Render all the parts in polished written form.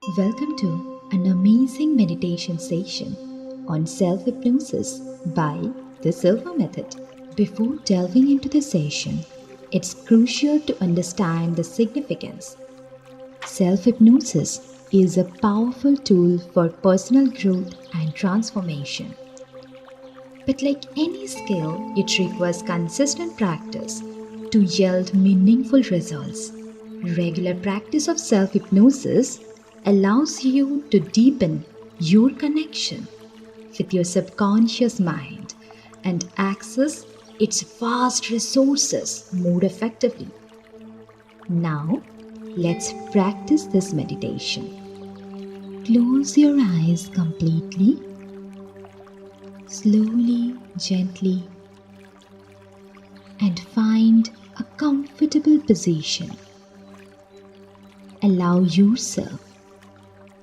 Welcome to an amazing meditation session on self-hypnosis by the Silva Method. Before delving into the session, it's crucial to understand the significance. Self-hypnosis is a powerful tool for personal growth and transformation. But like any skill, it requires consistent practice to yield meaningful results. Regular practice of self-hypnosis allows you to deepen your connection with your subconscious mind and access its vast resources more effectively. Now, let's practice this meditation. Close your eyes completely, slowly, gently, and find a comfortable position. Allow yourself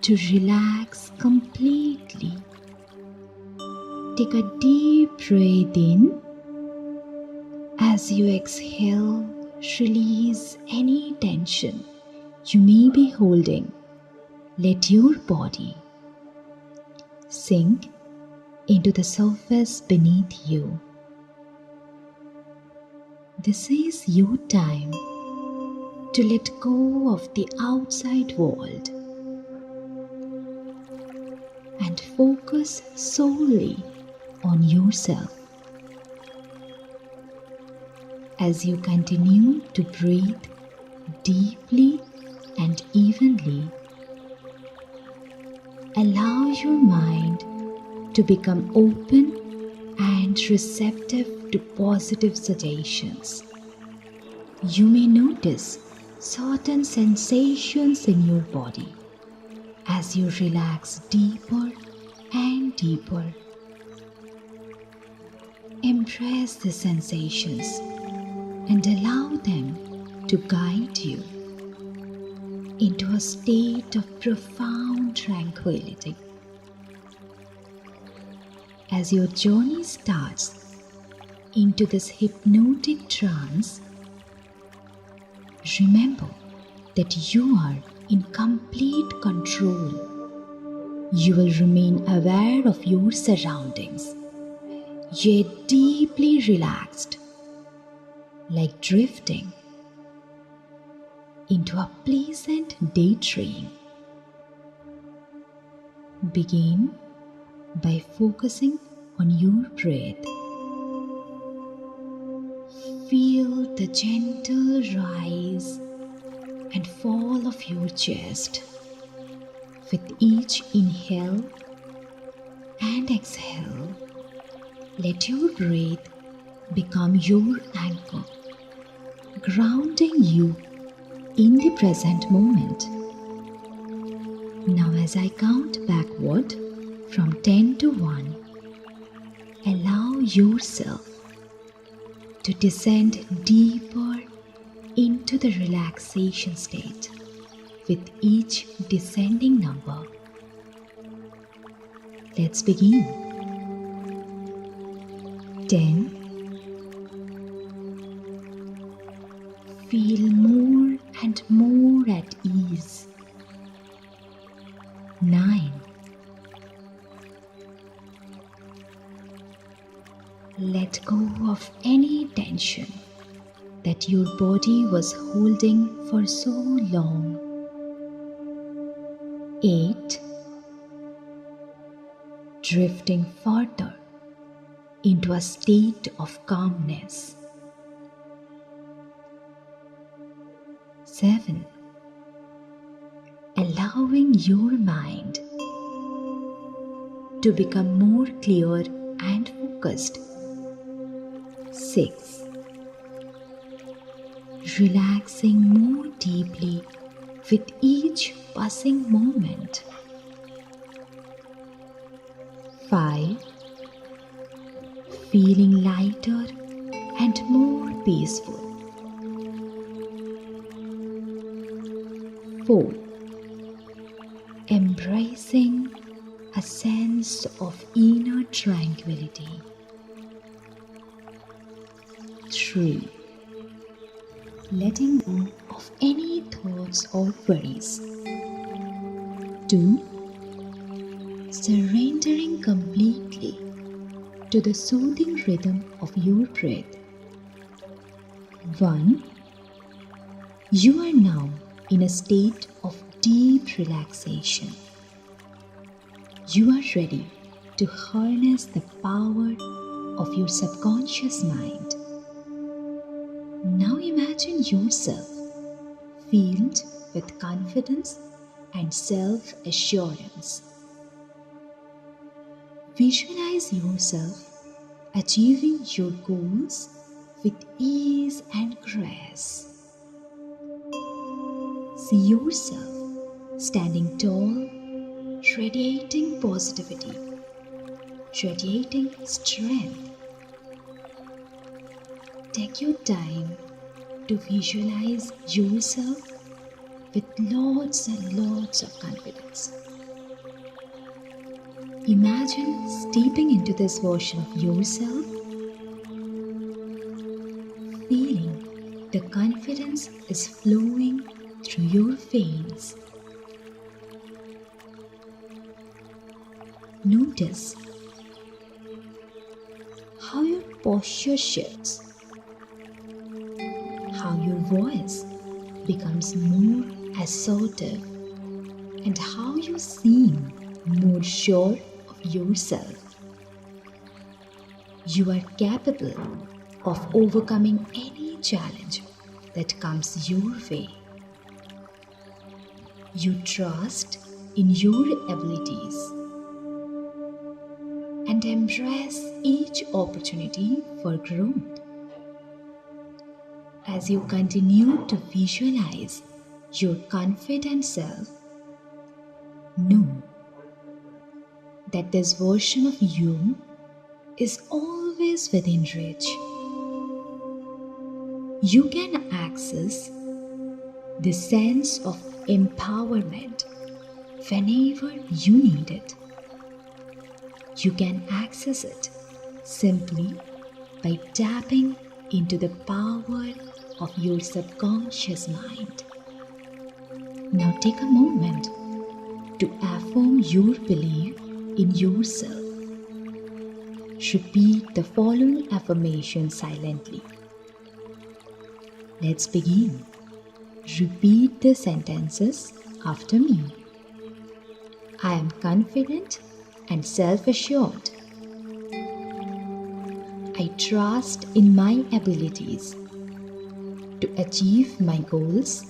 to relax completely. Take a deep breath in. As you exhale, release any tension you may be holding. Let your body sink into the surface beneath you. This is your time to let go of the outside world and focus solely on yourself. As you continue to breathe deeply and evenly, allow your mind to become open and receptive to positive suggestions. You may notice certain sensations in your body as you relax deeper and deeper. Embrace the sensations and allow them to guide you into a state of profound tranquility. As your journey starts into this hypnotic trance, remember that you are in complete control. You will remain aware of your surroundings, yet deeply relaxed, like drifting into a pleasant daydream. Begin by focusing on your breath. Feel the gentle rise and fall of your chest with each inhale and exhale. Let your breath become your anchor, grounding you in the present moment. Now, as I count backward from 10 to 1, allow yourself to descend deeper into the relaxation state with each descending number. Let's begin. 10. Feel more and more at ease. 9. Let go of any tension that your body was holding for so long. 8. Drifting further into a state of calmness. 7. Allowing your mind to become more clear and focused. 6. Relaxing more deeply with each passing moment. 5. Feeling lighter and more peaceful. 4. Embracing a sense of inner tranquility. 3. Letting go of any thoughts or worries. 2. Surrendering completely to the soothing rhythm of your breath. 1. You are now in a state of deep relaxation. You are ready to harness the power of your subconscious mind. Now imagine yourself filled with confidence and self-assurance. Visualize yourself achieving your goals with ease and grace. See yourself standing tall, radiating positivity, radiating strength. Take your time to visualize yourself with lots and lots of confidence. Imagine stepping into this version of yourself, feeling the confidence is flowing through your veins. Notice how your posture shifts, how your voice becomes more assertive, and how you seem more sure of yourself. You are capable of overcoming any challenge that comes your way. You trust in your abilities and embrace each opportunity for growth. As you continue to visualize your confident self, know that this version of you is always within reach. You can access the sense of empowerment whenever you need it. You can access it simply by tapping into the power of your subconscious mind. Now take a moment to affirm your belief in yourself. Repeat the following affirmation silently. Let's begin. Repeat the sentences after me. I am confident and self-assured. I trust in my abilities to achieve my goals.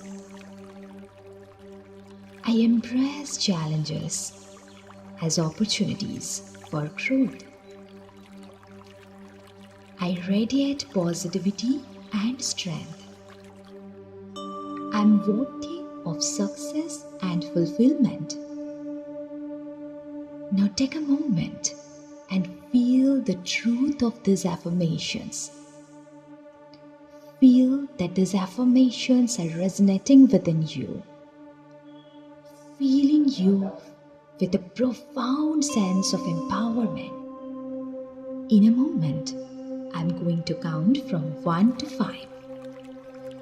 I embrace challenges as opportunities for growth. I radiate positivity and strength. I am worthy of success and fulfillment. Now take a moment and feel the truth of these affirmations. Feel that these affirmations are resonating within you, filling you with a profound sense of empowerment. In a moment, I'm going to count from 1 to 5,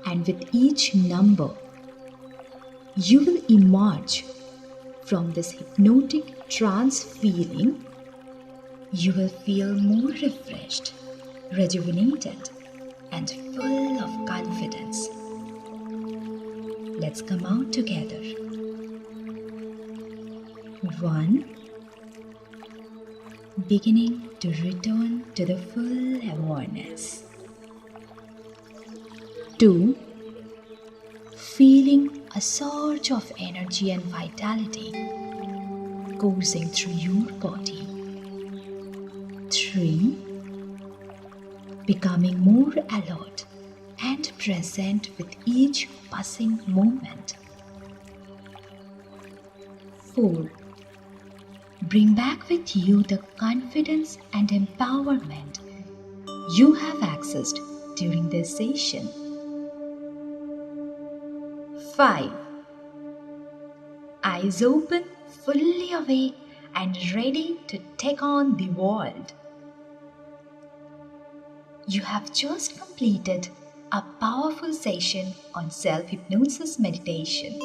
and with each number, you will emerge from this hypnotic trance feeling. You will feel more refreshed, rejuvenated, and full of confidence. Let's come out together. 1. Beginning to return to the full awareness. 2. Feeling a surge of energy and vitality coursing through your body. 3. Becoming more alert and present with each passing moment. 4. Bring back with you the confidence and empowerment you have accessed during this session. 5. Eyes open, fully awake and ready to take on the world. You have just completed a powerful session on self-hypnosis meditation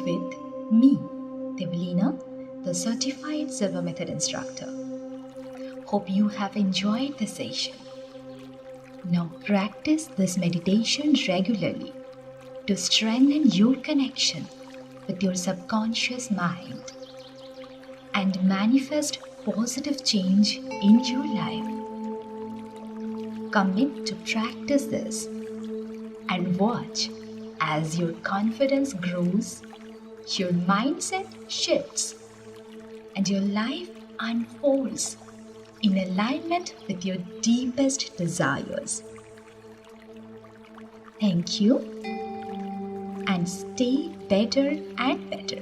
with me, Debalina, the certified Silva Method Instructor. Hope you have enjoyed the session. Now practice this meditation regularly to strengthen your connection with your subconscious mind and manifest positive change in your life. Commit to practice this and watch as your confidence grows, your mindset shifts, and your life unfolds in alignment with your deepest desires. Thank you, and stay better and better.